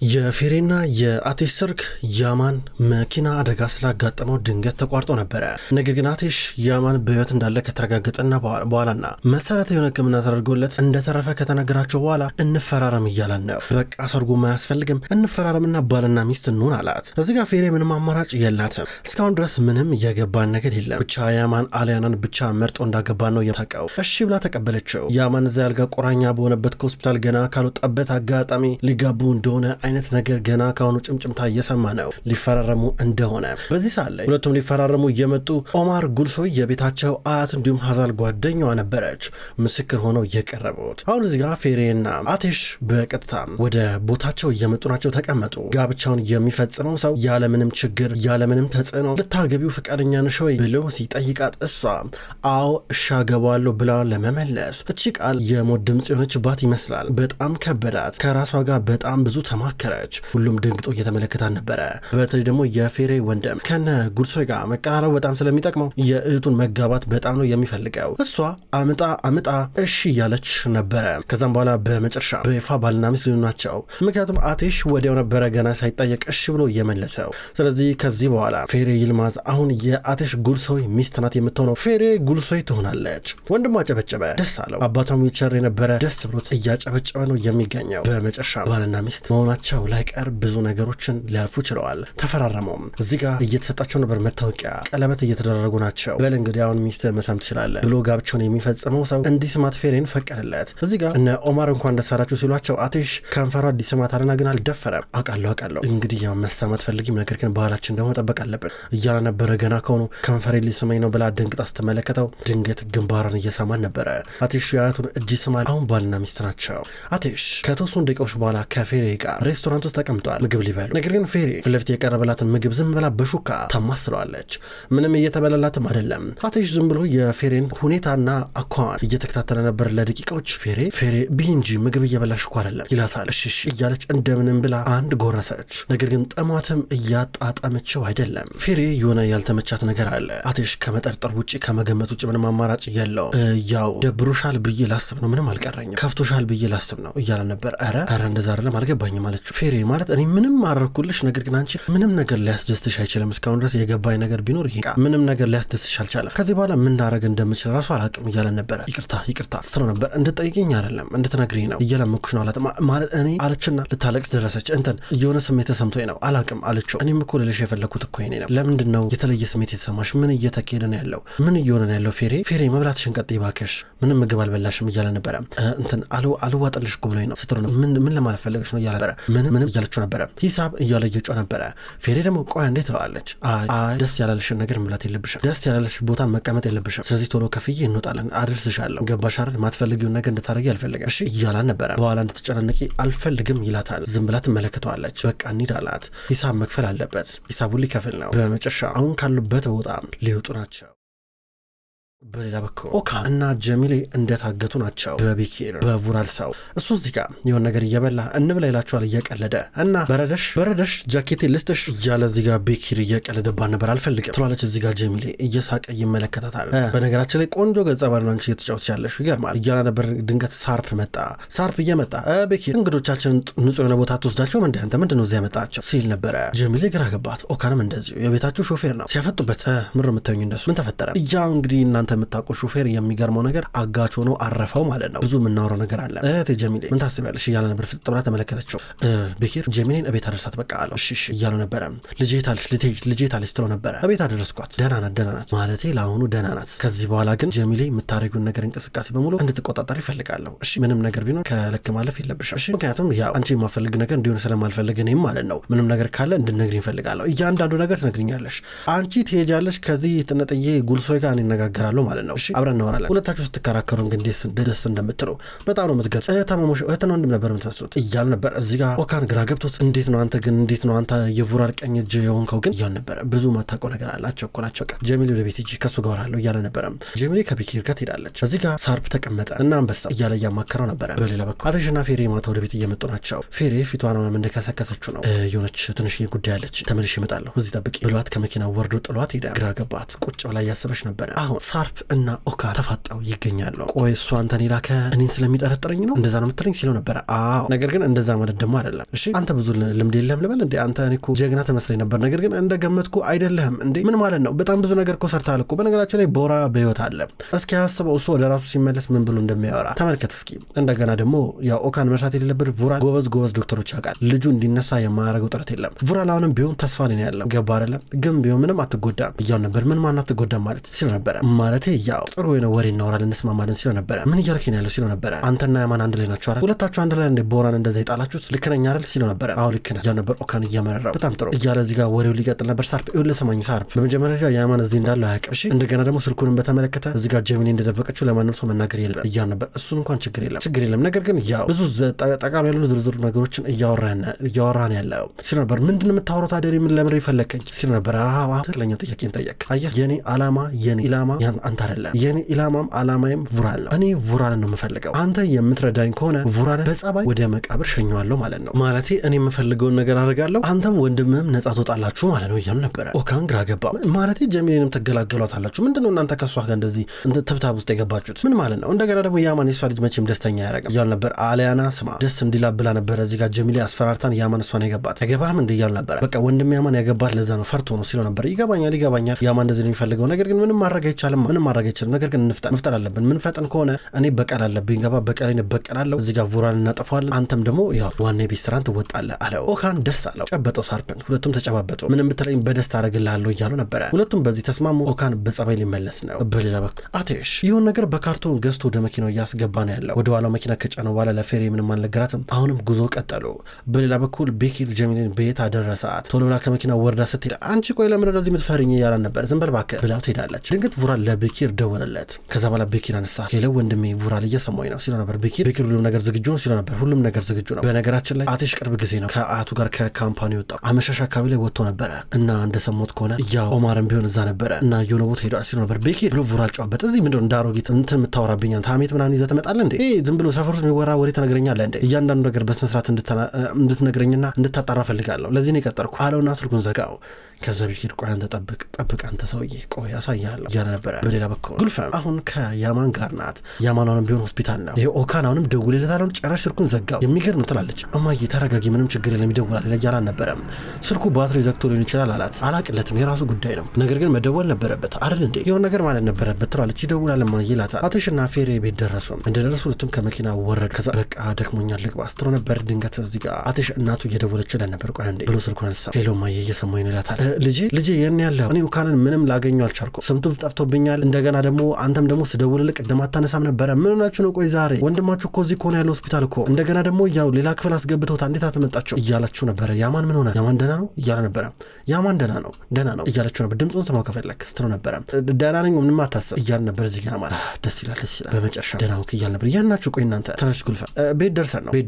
የፌሬና የአቴሽ ሰርግ ያማን መኪና አደጋ ስላጋጠመው ድንገት ተቋርጦ ነበረ። ነገር ግን አቴሽ ያማን በህይወት እንዳለ ከተረጋገጠና በኋላና መሰረታዊ የሆነ ሕክምና ተደርጎለት እንደተረፈ ከተነገራቸው በኋላ እንፈራረም እያለን ነው። በቃ ሰርጉ አያስፈልግም እንፈራረምና ባልና ሚስት እንሆን አላት። እዚህ ጋር ፌሬ ምንም አማራጭ የላትም። እስካሁን ድረስ ምንም የገባን ነገር የለም። ብቻ ያማን አሊያናን ብቻ መርጦ እንዳገባን ነው የምታውቀው። እሺ ብላ ተቀበለችው። ያማን እዛ ያልጋ ቁራኛ በሆነበት ከሆስፒታል ገና ካልወጣበት አጋጣሚ ሊጋቡ እንደሆነ አይነት ነገር ገና ካሁኑ ጭምጭምታ እየሰማ ነው ሊፈራረሙ እንደሆነ። በዚህ ሰዓት ላይ ሁለቱም ሊፈራረሙ እየመጡ ኦማር ጉልሶይ የቤታቸው አያት እንዲሁም ሀዛል ጓደኛዋ ነበረች ምስክር ሆነው እየቀረቡት። አሁን እዚህ ጋር ፌሬና አቴሽ በቀጥታ ወደ ቦታቸው እየመጡ ናቸው። ተቀመጡ። ጋብቻውን የሚፈጽመው ሰው ያለምንም ችግር ያለምንም ተጽዕኖ ልታገቢው ፈቃደኛ ነሽ ወይ ብሎ ሲጠይቃት እሷ አዎ እሺ አገባዋለሁ ብላ ለመመለስ እቺ ቃል የሞት ድምጽ የሆነችባት ይመስላል። በጣም ከበዳት። ከራሷ ጋር በጣም ብዙ ተማከረች። ሁሉም ድንግጦ እየተመለከታን ነበረ። በተለይ ደግሞ የፌሬ ወንድም ከነ ጉልሶይ ጋር መቀራረብ በጣም ስለሚጠቅመው የእህቱን መጋባት በጣም ነው የሚፈልገው። እሷ አምጣ እሺ እያለች ነበረ። ከዛም በኋላ በመጨረሻ በይፋ ባልና ሚስት ሊሆኑ ናቸው። ምክንያቱም አቴሽ ወዲያው ነበረ ገና ሳይጠየቅ እሺ ብሎ እየመለሰው። ስለዚህ ከዚህ በኋላ ፌሬ ይልማዝ አሁን የአቴሽ ጉልሶይ ሚስት ናት የምትሆነው። ፌሬ ጉልሶይ ትሆናለች። ወንድሟ አጨበጨበ፣ ደስ አለው። አባቷም ዊልቸር የነበረ ደስ ብሎት እያጨበጨበ ነው የሚገኘው። በመጨረሻ ባልና ሚስት መሆናቸው ላይቀር ብዙ ነገሮችን ሊያልፉ ችለዋል። ተፈራረሙም። እዚህ ጋር እየተሰጣቸው ነበር መታወቂያ፣ ቀለበት እየተደረጉ ናቸው። በል እንግዲህ አሁን ሚስት መሳም ትችላለህ ብሎ ጋብቻውን የሚፈጽመው ሰው እንዲስማት ፌሬን ፈቀደለት። እዚህ ጋር እነ ኦማር እንኳን ደስ አላችሁ ሲሏቸው አቴሽ ከንፈሯ እንዲስማት አለና ግን አልደፈረም። አውቃለሁ እንግዲህ ያው መሳማት ፈልጊም፣ ነገር ግን ባህላችን ደግሞ መጠበቅ አለብን እያለ ነበረ። ገና ከሆኑ ከንፈሬ ሊስመኝ ነው ብላ ደንግጣ ስትመለከተው ድንገት ግንባሯን እየሰማን ነበረ። አቴሽ የአያቱን እጅ ስማል። አሁን ባልና ሚስት ናቸው። አቴሽ ከተወሰኑ ደቂቃዎች በኋላ ከፌሬ ጋር ሬስቶራንት ውስጥ ተቀምጧል ምግብ ሊበሉ። ነገር ግን ፌሬ ፊት ለፊት የቀረበላትን ምግብ ዝም ብላ በሹካ ታማስለዋለች። ምንም እየተበላላትም አይደለም። አቴሽ ዝም ብሎ የፌሬን ሁኔታና አኳኋን እየተከታተለ ነበር ለደቂቃዎች። ፌሬ ቢንጂ ምግብ እየበላሽ እኮ አይደለም ይላታል። እሺ እያለች እንደምንም ብላ አንድ ጎረሰች። ነገር ግን ጥማትም እያጣጠመችው አይደለም። ፌሬ የሆነ ያልተመቻት ነገር አለ። አቴሽ ከመጠርጠር ውጭ ከመገመት ውጭ ምንም አማራጭ የለው። ያው ደብሮሻል ብዬ ላስብ ነው፣ ምንም አልቀረኝም፣ ከፍቶሻል ብዬ ላስብ ነው እያለ ነበር። ኧረ እንደዛ አይደለም አልገባኝም አለችው። ፌሬ ማለት እኔ ምንም አረኩልሽ፣ ነገር ግን አንቺ ምንም ነገር ሊያስደስትሽ አይችልም። እስካሁን ድረስ የገባኝ ነገር ቢኖር ይሄ ምንም ነገር ሊያስደስትሽ አልቻለም። ከዚህ በኋላ ምን ላደርግ እንደምችል ራሱ አላቅም እያለ ነበረ። ይቅርታ ስለ ነበር እንድጠይቅኝ አይደለም እንድትነግሪኝ ነው እየለመኩሽ ነው አላት። ማለት እኔ አለችና ልታለቅስ ደረሰች። የሆነ ስሜት ተሰምቶኝ ነው አላቅም አለችው። እኔም እኮ ልልሽ የፈለኩት እኮ ይሄኔ ነው። ለምንድን ነው የተለየ ስሜት የተሰማሽ? ምን እየተካሄደ ነው ያለው? ምን እየሆነ ነው ያለው? ፌሬ መብላትሽን ቀጥይ እባክሽ፣ ምንም ምግብ አልበላሽም እያለ ነበረ። አልዋጠልሽ እኮ ብሎኝ ነው ስትሮ ነው ምን ለማለት ፈለገሽ ነው እያለ ነበረ። ምንም እያለችው ነበረ። ሂሳብ እያለ እየጮህ ነበረ። ፌሬ ደግሞ ቆይ እንዴት ትለዋለች። ደስ ያላለሽን ነገር መብላት የለብሽም፣ ደስ ያላለሽ ቦታ መቀመጥ የለብሽም። ስለዚህ ቶሎ ከፍዬ እንወጣለን፣ አደርስሻለሁ። ገባሽ አይደል? ማትፈልጊውን ነገር እንድታደርጊ አልፈልግም እሺ እያላን ነበረ። በኋላ እንድትጨናነቂ አልፈልግም ይላታል። ዝም ብላ ትመለከተዋለች። በቃ እንሂድ አላት። ሂሳብ መክፈል አለበት፣ ሂሳቡን ሊከፍል ነው። በመጨረሻ አሁን ካሉበት ቦታ ሊወጡ ናቸው። በሌላ በኩል ኦካን እና ጀሚሌ እንደታገቱ ናቸው በቢኪር በቡራል ሰው። እሱ እዚህ ጋር የሆነ ነገር እየበላ እንብላ ይላቸዋል እየቀለደ እና በረደሽ ጃኬቴ ልስጥሽ እያለ እዚህ ጋር ቢኪር እየቀለደባት ነበር። አልፈልግም ትሏለች። እዚህ ጋር ጀሚሌ እየሳቀ ይመለከታታል። በነገራችን ላይ ቆንጆ ገጸ ባህሪ አንቺ እየተጫወትሽ ያለሽ ይገርማል እያለ ነበር። ድንገት ሳርፕ እየመጣ ቢኪር እንግዶቻችንን ንጹህ የሆነ ቦታ ትወስዳቸው እንደ አንተ ምንድነው እዚያ ያመጣቸው ሲል ነበረ። ጀሚሌ ግራ ገባት። ኦካንም እንደዚሁ የቤታቸው ሾፌር ነው ሲያፈጡበት ምር የምታዩኝ እንደሱ ምን ተፈጠረ? ያው እንግዲህ እናንተ የምታውቁ ሹፌር የሚገርመው ነገር አጋች ሆኖ አረፈው ማለት ነው። ብዙ የምናወራው ነገር አለ። ጀሚሌ ምን ታስቢያለሽ እያለ ነበር። ፍጥጥ ብላ ተመለከተችው። ቢኪር ጀሚሌን እቤት አደረሳት በቃ አለው። እሺ እያለ ነበረ። ልጄ ታለች ትለው ነበረ። እቤት አደረስኳት፣ ደህና ናት ማለቴ ለአሁኑ ደህና ናት። ከዚህ በኋላ ግን ጀሚሌ የምታደርጊውን ነገር እንቅስቃሴ በሙሉ እንድትቆጣጠር ይፈልጋለሁ። እሺ ምንም ነገር ቢኖር ከልክ ማለፍ የለብሽም። እሺ ምክንያቱም ያው አንቺ የማፈልግ ነገር እንዲሆን ስለማልፈልግ እኔም ማለት ነው ምንም ነገር ካለ እንድነግሪኝ እፈልጋለሁ። እያንዳንዱ ነገር ትነግሪኛለሽ። አንቺ ትሄጃለሽ፣ ከዚህ ትነጥዬ ጉልሶይ ጋር እንነጋገራለሁ ማለት ነው። እሺ አብረን እናወራለን። ሁለታችሁ ስትከራከሩ እንግዲህ ደስ እንደምትሉ በጣም ነው የምትገልጽ። ታማሞሽ እህትና ወንድም ነበር የምትመስሉት እያል ነበር። እዚህ ጋር ኦካን ግራ ገብቶት እንዴት ነው አንተ የቡራል ቀኝ እጅ የሆንከው ግን እያል ነበረ። ብዙ ማታውቀው ነገር አላቸው እኮ ናቸው። ጀሚሌ ወደ ቤት ሂጂ ከሱ ጋር አወራለሁ እያለ ነበረ። ጀሚሌ ከቢኪር ጋር ትሄዳለች። እዚህ ጋር ሳርፕ ተቀመጠ እና አንበሳ እያለ እያማከረው ነበረ። በሌላ በኩል አቴሽና ፌሬ ማታ ወደ ቤት እየመጡ ናቸው። ፌሬ ፊቷን እንደከሰከሰችው ነው። የሆነች ትንሽ ጉዳይ አለች፣ ተመልሼ እመጣለሁ እዚህ ጠብቂ ብሏት ከመኪና ወርዶ ጥሏት ሄደ። ግራ ገባት። ቁጭ ብላ እያሰበች ነበረ። አሁን ሳርፕ ሳርፕ እና ኦካን ተፋጠው ይገኛሉ። ቆይ እሱ አንተን የላከ እኔን ስለሚጠረጥረኝ ነው እንደዛ ነው የምትለኝ ሲለው ነበረ። አዎ ነገር ግን እንደዛ ማለት ደግሞ አይደለም። እሺ አንተ ብዙ ልምድ የለህም ልበል እንዴ? አንተ እኔ እኮ ጀግና ትመስለኝ ነበር፣ ነገር ግን እንደገመትኩ አይደለህም እንዴ? ምን ማለት ነው? በጣም ብዙ ነገር እኮ ሰርተሃል እኮ። በነገራችን ላይ ቦራ በህይወት አለ። እስኪ አስበው እሱ ወደ ራሱ ሲመለስ ምን ብሎ እንደሚያወራ ተመልከት እስኪ። እንደገና ደግሞ ያው ኦካን መርሳት የሌለበት vural ጎበዝ ዶክተሮች ያውቃል። ልጁ እንዲነሳ የማያደርገው ጥረት የለም። vural አሁንም ቢሆን ተስፋ ላይ ያለው ገባ አይደለም? ግን ቢሆን ምንም አትጎዳም እያሉ ነበር። ምን ማን አትጎዳም ማለት ሲለው ነበረ። ማለቴ ያው ጥሩ የሆነ ወሬ እናወራለን እንስማማለን ሲለው ነበረ። ምን እያልከኝ ያለው ሲለው ነበረ። አንተና ያማን አንድ ላይ ናቸው አይደል? ሁለታችሁ አንድ ላይ እንደ ቦራን እንደዛ ይጣላችሁት ልክ ነኝ አይደል ሲለው ነበረ። አዎ ልክ ነህ እያለ ነበር ኦካን እየመረረው። በጣም ጥሩ እያለ እዚህ ጋር ወሬው ሊቀጥል ነበር። ሳርፕ ይኸውልህ ስማኝ ሳርፕ፣ በመጀመሪያ ያማን እዚህ እንዳለ አያውቅም። እሺ እንደገና ደግሞ ስልኩንም በተመለከተ እዚህ ጋር ጀሚኒ እንደደበቀችው ለማንም ሰው መናገር የለም እያለ ነበር። እሱ እንኳን ችግር የለም ነገር ግን ያው ብዙ ጠቃሚ ያሉ ዝርዝር ነገሮችን እያወራን ያለው ሲለው ነበር። ምንድን የምታወራው ታዲያ ምን ለምን ይፈለከኝ ሲለው ነበር። አዎ ትክክለኛው ጥያቄን ጠየቅ። አየህ የኔ ኢላማ አንተ አይደለም። የኔ ኢላማም አላማዬም vural ነው። እኔ vural ነው የምፈልገው። አንተ የምትረዳኝ ከሆነ vural በጸባይ ወደ መቃብር ሸኘዋለሁ ማለት ነው። ማለቴ እኔ የምፈልገውን ነገር አደርጋለሁ፣ አንተም ወንድምህም ነጻ ትወጣላችሁ ማለት ነው እያሉ ነበረ። ኦካን ግራ ገባ። ማለቴ ጀሚኒንም ትገላገሏታላችሁ። ምንድነው እናንተ ከሷ ጋር እንደዚህ ትብታብ ውስጥ የገባችሁት ምን ማለት ነው? እንደገና ደግሞ ያማን የሷ ልጅ መቼም ደስተኛ ያደርጋል እያሉ ነበር። አሊያና ስማ ደስ እንዲላብላ ነበር እዚህ ጋር ጀሚሊ አስፈራርታን ያማን እሷን የገባት አይገባህም እንደ እያሉ ነበር። በቃ ወንድም ያማን ያገባት ለዛ ነው ፈርቶ ነው ሲለው ነበር። ይገባኛል ያማን እንደዚህ ነው የሚፈልገው፣ ነገር ግን ምንም ማድረግ አይቻልም። ነገር ግን እንፍጠን አለብን። ምን ፈጠን ከሆነ እኔ በቀል አለብኝ ገባ በቀሌን በቀላለሁ እዚህ ጋር vural እናጠፋለን፣ አንተም ደግሞ ያው ዋና ቤት ስራን ትወጣለህ አለው። ኦካን ደስ አለው። ጨበጠው ሳርፕን። ሁለቱም ተጨባበጡ። ምንም ብትለኝ በደስታ አደርግልሃለሁ እያሉ ነበረ። ሁለቱም በዚህ ተስማሙ። ኦካን በጸባይ ሊመለስ ነው። በሌላ በኩል አቴሽ ይሁን ነገር በካርቶን ገዝቶ ወደ መኪናው እያስገባ ነው ያለው። ወደ ኋላው መኪና ከጫነው በኋላ ለፌሪ ምንም አልነገራትም። አሁንም ጉዞ ቀጠሉ። በሌላ በኩል ቤኪር ጀሚልን ቤት አደረሳት። ቶሎ ብላ ከመኪና ወርዳ ስትሄድ አንቺ ቆይ ለምን እንደዚህ የምትፈሪኝ እያላን ነበር። ዝም በል እባክህ ብላው ትሄዳለች። ድንገት vural ለቤኪር ደወለለት። ከዛ በኋላ ቤኪር አነሳ። ሄሎ ወንድሜ vural እየሰማኝ ነው ሲለው ነበር። ቤኪር ሁሉም ነገር ዝግጁ ነው ሲለው ነበር። ሁሉም ነገር ዝግጁ ነው። በነገራችን ላይ አቴሽ ቅርብ ጊዜ ነው ከአያቱ ጋር ከካምፓኒ ወጣው። አመሻሽ አካባቢ ላይ ወጥቶ ነበረ እና እንደሰሞት ከሆነ ያው ኦማርም ቢሆን እዛ ነበረ እና የሆነ ቦታ ሄዷል ሲለው ነበር። ቤኪር ብሎ vural ጨዋበት። እዚህ ምንድነው እንዳሮጊት እንትን የምታወራብኝ አንተ ሀሜት ምናምን ይዘህ ትመጣለህ እንዴ? ዝም ብሎ ሰፈር ውስጥ የሚወራ ወሬ ትነግረኛለህ እንዴ? እያንዳንዱ ነገር በስነ ስርዓት እንድትነግረኝና እንድታጣራ ፈልጋለሁ። ለዚህ ነው የቀጠርኩ አለውና ስልኩን ዘጋው። ከዛ ቤኪር ቆይ አንተ ጠብቅ አንተ ሰውዬ ቆይ ያሳያለሁ እያለ ነበረ። በሌላ በኩል ጉልፈም አሁን ከያማን ጋር ናት። ያማን አሁንም ቢሆን ሆስፒታል ነው። ይሄ ኦካን አሁንም ደውልለታል። ጭራሽ ስልኩን ዘጋው። የሚገርም ትላለች። እማዬ ተረጋጊ ምንም ችግር የለም ይደውላል እያላን ነበረ። ስልኩ ባትሪ ዘግቶ ሊሆን ይችላል አላት። አላቅለትም የራሱ ጉዳይ ነው፣ ነገር ግን መደወል ነበረበት አይደል እንዴ? የሆነ ነገር ማለት ነበረበት ትላለች። ይደውላል እማዬ ይላታል። አቴሽና ፌሬ ቤት ደረሱ። እንደደረሱ ሁለቱም ከመኪና ወረዱ። ከዛ በቃ ደክሞኛል ልግባ ስትለው ነበር። ድንገት እዚህ ጋር አቴሽ እናቱ እየደወለችለት ነበር። ቆይ አንዴ ብሎ ስልኩን አነሳ። ሄሎ እማዬ እየሰማኝ ነው ይላታል። ልጄ የኔ ያለው እኔ ኦካንን ምንም ላገኘው አልቻልኩም። ስምቱም ጠፍቶብኛል። እንደገና ደግሞ አንተም ደግሞ ስደውልልህ ቅድም አታነሳም ነበረ። ምን ሆናችሁ ነው? ቆይ ዛሬ ወንድማችሁ እኮ እዚህ ከሆነ ያለው ሆስፒታል እኮ እንደገና ደግሞ ያው ሌላ ክፍል አስገብተውታ እንዴት አትመጣችሁ እያላችሁ ነበረ። ያማን ምን ሆነ? ያማን ደህና ነው እያለ ነበረ። ያማን ደህና ነው እያላችሁ ነበር። ድምፁን ሰማው ከፈለክ ስትለው ነበረ። ደህና ነኝ ምንም አታስብ እያለ ነበር። እዚህ ጋር ያማን ደስ ይላል በመጨረሻ ደህና ነው እያለ ነበር። ያናችሁ ቆይ እናንተ ተረች ጉልፋ ቤት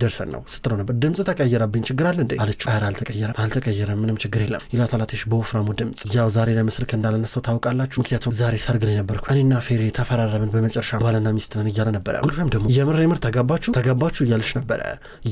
ደርሰን ነው ስትለው ነበር። ድምፅ ተቀየረብኝ ችግር አለ እንዴ አለችው። ኧረ አልተቀየረም ምንም ችግር የለም ይላታል አቴሽ በወፍራሙ ድምፅ። ያው ዛሬ ለምስልክ እንዳለነሰው ታውቃላችሁ፣ ምክንያቱም ዛሬ ሰርግ ላይ ነበርኩ እኔና ፌሬ ተፈራረምን በመጨረሻ ባልና ሚስት ነን እያለ ነበረ። ጉልፈም ደግሞ የምር ተጋባችሁ እያለች ነበረ።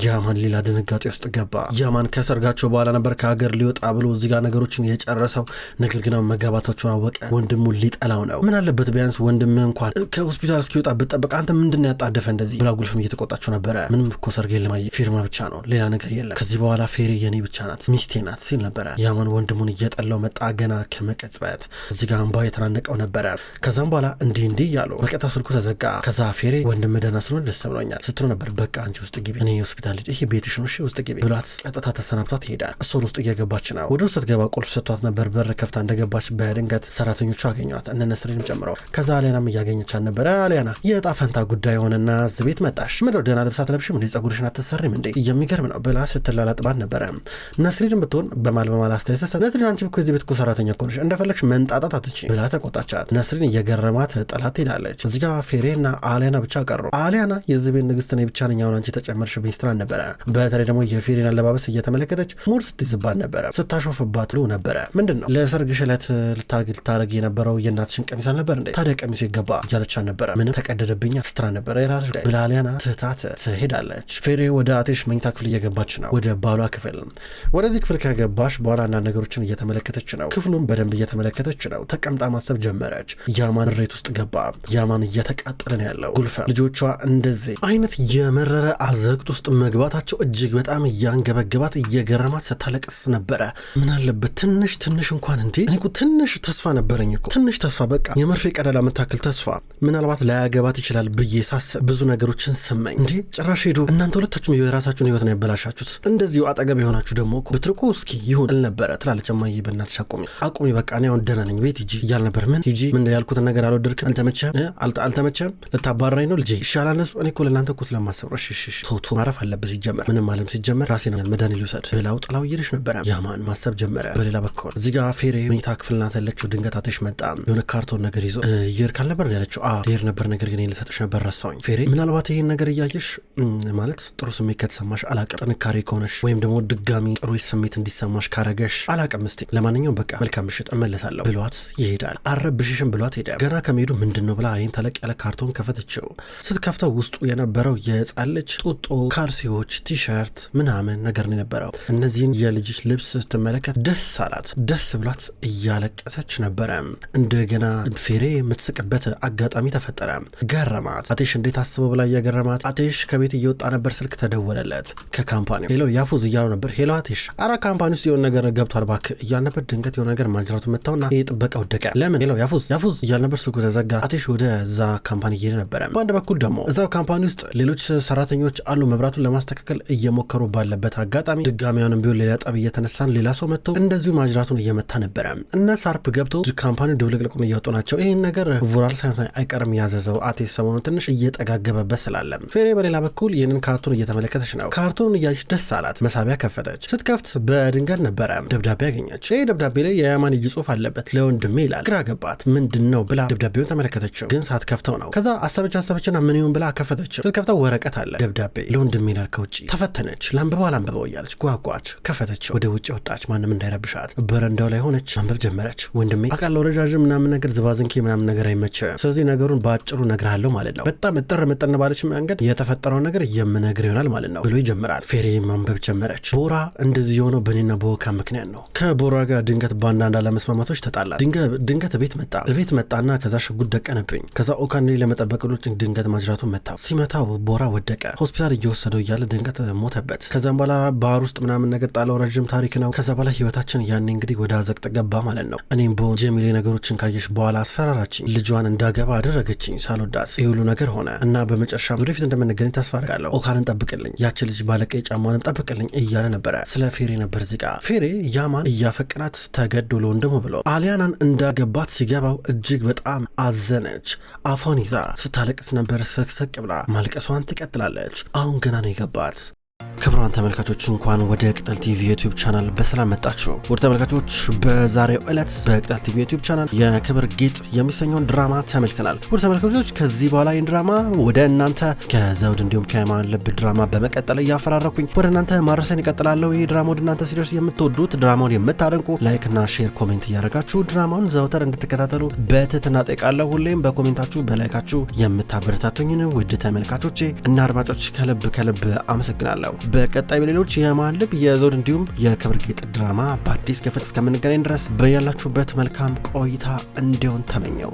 ያማን ሌላ ድንጋጤ ውስጥ ገባ። ያማን ከሰርጋቸው በኋላ ነበር ከሀገር ሊወጣ ብሎ እዚህ ጋር ነገሮችን የጨረሰው። ነገር ግን መጋባታቸውን አወቀ። ወንድሙን ሊጠላው ነው። ምን አለበት ቢያንስ ወንድምህ እንኳን ከሆስፒታል እስኪወጣ ብትጠብቅ፣ አንተ ምንድነው ያጣደፈ እንደዚህ ብላ ጉልፍም እየተቆጣቸው ነበረ። ምንም እኮ ሰርግ የለም ፊርማ ብቻ ነው ሌላ ነገር የለም። ከዚህ በኋላ ፌሬ የኔ ብቻ ናት ሚስቴ ናት ሲል ነበረ። ያማን ወንድሙን እየጠላው መጣ። ገና ከመቀጽበት እዚህ ጋር እንባ የተናነቀው ነበረ። ከዛም በኋላ እንዲህ ያሉ በቀጣ ስልኩ ተዘጋ። ከዛ ፌሬ ወንድም ደህና ስለሆነ ደስ ብሎኛል ስትሎ ነበር። በቃ አንቺ ውስጥ ግቢ እኔ ሆስፒታል ልጅ ይሄ ቤትሽ ነው ውስጥ ግቢ ብሏት ቀጥታ ተሰናብቷት ይሄዳል። እሷ ውስጥ እየገባች ነው። ወደ ውስጥ ስትገባ ቁልፍ ሰጥቷት ነበር። በር ከፍታ እንደገባች በድንገት ሰራተኞቹ አገኟት እነ ነስሪንም ጨምሮ። ከዛ አሊያናም እያገኘቻት ነበረ። አሊያና የዕጣ ፈንታ ጉዳይ ሆነና እዚህ ቤት መጣሽ ምንድነው ደህና ልብስ አትለብሽም እንዴ ጸጉርሽን አትሰሪም እንዴ የሚገርም ነው ብላ ስትላላጥባት ነበረ። ነስሪንም ብትሆን በማል አስተያየት ነስሪን አንቺ እኮ እዚህ ቤት እኮ ሰራተኛ እኮ ነሽ እንደፈለግሽ መንጣጣት አትችይም ብላ ተቆጣቻት። ነስሪን እየገረማት ጥላት ሄዳለች። እዚህ ጋር ፌሬና አሊያና ብቻ ቀሩ። አሊያና የዚህ ቤት ንግስት ነኝ ብቻ ነኝ አሁን አንቺ ተጨመርሽብኝ ስትል ነበረ። በተለይ ደግሞ የፌሬን አለባበስ እየተመለከተች ሙድ ስትይዝባት ነበረ፣ ስታሾፍባት ሉ ነበረ። ምንድን ነው ለሰርግሽ ዕለት ልታረግ የነበረው የእናትሽን ቀሚስ አልነበር እንዴ? ታዲያ ቀሚሱ ይገባ እያለቻት ነበረ። ምንም ተቀደደብኝ ስትራ ነበረ። የራስሽ ብላ አሊያና ትታት ትሄዳለች። ፌሬ ወደ አቴሽ መኝታ ክፍል እየገባች ነው፣ ወደ ባሏ ክፍል። ወደዚህ ክፍል ከገባሽ በኋላ አንዳንድ ነገሮችን እየተመለከተች ነው። ክፍሉን በደንብ እየተመለከተች ነው። ተቀምጣ ማሰብ ጀመረች። ያማን ሬት ውስጥ ገባ። ያማን እየተቃጠለ ነው ያለው። ጉልፈን ልጆቿ እንደዚህ አይነት የመረረ አዘቅት ውስጥ መግባታቸው እጅግ በጣም እያንገበገባት እየገረማት ስታለቅስ ነበረ። ምን አለበት ትንሽ እንኳን እንዴ እኔ እኮ ትንሽ ተስፋ ነበረኝ እኮ ትንሽ ተስፋ በቃ የመርፌ ቀዳዳ የምታክል ተስፋ ምናልባት ላያገባት ይችላል ብዬ ሳስብ ብዙ ነገሮችን ሰማኝ። እንዴ ጭራሽ ሄዶ እናንተ ሁለታችሁም የራሳችሁን ህይወት ነው ያበላሻችሁት። እንደዚሁ አጠገብ የሆናችሁ ደግሞ እኮ ብትርቁ እስኪ ይሁን አልነበረ ትላለች። እማዬ በእናትሽ አቁሚ በቃ እኔ አሁን ደህና ነኝ ቤት ሂጂ እያል ነበር። ምን ሂጂ ምን ያልኩትን ነገር አልወደድክም? አልተመቸም ልታባራኝ ነው ልጄ ይሻላል ነሱ እኔ እኮ ለእናንተ እኮ ስለማሰብ ቶቶ ማረፍ አለበት ሲጀመር ምንም አለም ሲጀመር ራሴ ነው መድኃኒት ልውሰድ ብላው ጥላው እየሄደች ነበረ። ያማን ማሰብ ጀመረ። በሌላ በኩል እዚህ ጋር ፌሬ መኝታ ክፍል ናት ያለችው። ድንገት አተሽ መጣ። የሆነ ካርቶን ነገር ይዞ ይሄር ካልነበር ያለችው ይሄር ነበር ነገር ግን ልሰጥሽ ነበር ረሳሁኝ። ፌሬ ምናልባት ይሄን ነገር እያየሽ ማለት ጥሩ ስሜት ከተሰማሽ አላቅም ጥንካሬ ከሆነሽ ወይም ደግሞ ድጋሚ ጥሩ ስሜት እንዲሰማሽ ካረገሽ አላቅም እስቲ ለማንኛውም በቃ መልካም ምሽት እመለሳለሁ ብሏት ይሄዳል። አረብሽሽም ብሏት ሄደ። ገና ከመሄዱ ምንድነው ብላ ይሄን ተለቅ ያለ ካርቶን ከፈተችው። ስትከፍተው ውስጡ የነበረው የህፃን ልጅ ጡጦ ካልሲዎች ቲሸርት ምናምን ነገር ነው የነበረው። እነዚህን የልጅ ልብስ ስትመለከት ደስ አላት። ደስ ብሏት እያለቀሰች ነበረ። እንደገና ፌሬ የምትስቅበት አጋጣሚ ተፈጠረ። ገረማት። አቴሽ እንዴት አስበው ብላ እያገረማት አቴሽ ከቤት እየወጣ ነበር። ስልክ ተደወለለት ከካምፓኒው። ሄሎ ያፉዝ እያሉ ነበር። ሄሎ አቴሽ አራ ካምፓኒ ውስጥ የሆነ ነገር ገብቷል እባክህ እያል ነበር። ድንገት የሆነ ነገር ማጅራቱ መታውና ይሄ ጥበቃ ወደቀ። ለምን ሄሎ ያፉዝ እያል ነበር። ስልኩ ተዘጋ። አቴሽ ወደ እዛ ካምፓኒ እየሄደ ነበረ። በአንድ በኩል ደግሞ እዛው ካምፓኒ ውስጥ ሌሎች ሰራተኞች አሉ። መብራቱን ለማስተካከል እየሞከሩ ባለበት አጋጣሚ ድጋሚያንም ቢሆን ሌላ ጠብ እየተነሳን ሌላ ሰው መጥቶ እንደዚሁ ማጅራቱን እየመታ ነበረ። እነ ሳርፕ ገብቶ ካምፓኒ ድብልቅልቁን እያወጡ ናቸው። ይህን ነገር ቮራል ሳይንስ አይቀርም ያዘዘው አቴሽ ሰሞኑን ትንሽ እየጠጋገበበት ስላለ። ፌሬ በሌላ በኩል ይህንን ካርቱን እየተመለከተች ነው። ካርቱን እያየች ደስ አላት። መሳቢያ ከፈተች። ስትከፍት በድንገት ነበረ ደብዳቤ ያገኘች። ይህ ደብዳቤ ላይ የያማን እጅ ጽሑፍ አለበት። ለወንድሜ ይላል። ግራ ገባት። ምንድን ነው ብላ ደብዳቤውን ተመለከተችው። ግን ሳትከፍተው ነው። ከዛ አሰበችና ምን ይሁን ብላ ከፈተችው። ስትከፍተው ወረቀት አለ። ደብዳቤ ለወንድሜ ይላል ከውጭ። ተፈተነች። ላንብበው እያለች ጓጓች። ከፈተችው። ወደ ውጭ ወጣች። ማንም እንዳይረብሻት። በረንዳው ላይ ሆነች። ማንበብ ጀመረች። ወንድሜ አቃለው ረጃጅም ምናምን ነገር ዝባዝንኬ ምናምን ነገር አይመችም። ስለዚህ ነገሩን በአጭሩ እነግርሃለሁ ማለት ነው። በጣም እጥር ባለች መንገድ የተፈጠረው ነገር የምነግር ይሆናል ማለት ነው ብሎ ይጀምራል። ፌሬ ማንበብ ጀመረች። ቦራ እንደዚህ የሆነው በኔና በወካ ምክንያት ነው። ከቦራ ጋር ድንገት በአንዳንድ አለመስማማቶች ተጣላ። ድንገት ቤት መጣና ከዛ ሽጉጥ ደቀነብኝ። ከዛ ኦካን ለመጠበቅ ድንገት ማጅራቱን መታ። ሲመታው ቦራ ወደቀ። ሆስፒታል እየወሰደው እያለ ድንገት ሞተበት። ከዛም በኋላ ባህር ውስጥ ምናምን ነገር ጣለው። ረጅም ታሪክ ነው። ከዛ በኋላ ህይወታችን ያኔ እንግዲህ ወደ አዘቅጥ ገባ ማለት ነው። እኔም በሆን ጀሚሌ ነገሮችን ካየሽ በኋላ አስፈራራችኝ። ልጇን እንዳገባ አደረገችኝ ሳልወዳት። ይህ ሁሉ ነገር ሆነ እና በመጨረሻ ወደፊት እንደምንገናኝ ተስፋ አደርጋለሁ። ኦካንን ጠብቅልኝ፣ ያች ልጅ ባለቀይ ጫማንም ጠብቅልኝ እያለ ነበረ። ስለ ፌሬ ነበር ዚጋ። ፌሬ ያማን እያፈቅራት ተገዶ ለወንድሙ ብሎ አሊያናን እንዳገባት ሲገባው እጅግ በጣም አዘነች። አፏን ይዛ ስታለቅስ ነበር። ሰቅሰቅ ብላ ማልቀሷን ትቀጥላለች። አሁን ገና ነው የገባት። ክብሯን ተመልካቾች እንኳን ወደ ቅጠል ቲቪ ዩቲዩብ ቻናል በሰላም መጣችሁ። ወደ ተመልካቾች በዛሬው ዕለት በቅጠል ቲቪ ዩቲዩብ ቻናል የክብር ጌጥ የሚሰኘውን ድራማ ተመልክተናል። ወደ ተመልካቾች ከዚህ በኋላ ይህን ድራማ ወደ እናንተ ከዘውድ እንዲሁም ከየማን ልብ ድራማ በመቀጠል እያፈራረኩኝ ወደ እናንተ ማድረሰን ይቀጥላለሁ። ይህ ድራማ ወደ እናንተ ሲደርስ የምትወዱት ድራማውን የምታደንቁ ላይክና ሼር ኮሜንት እያደረጋችሁ ድራማውን ዘውተር እንድትከታተሉ በትህትና ጠይቃለሁ። ሁሌም በኮሜንታችሁ በላይካችሁ የምታበረታቱኝን ውድ ተመልካቾቼ እና አድማጮች ከልብ አመሰግናለሁ። በቀጣይ በሌሎች የየማን ልብ የዘውድ እንዲሁም የክብር ጌጥ ድራማ በአዲስ ክፍል እስከምንገናኝ ድረስ በያላችሁበት መልካም ቆይታ እንዲሆን ተመኘው።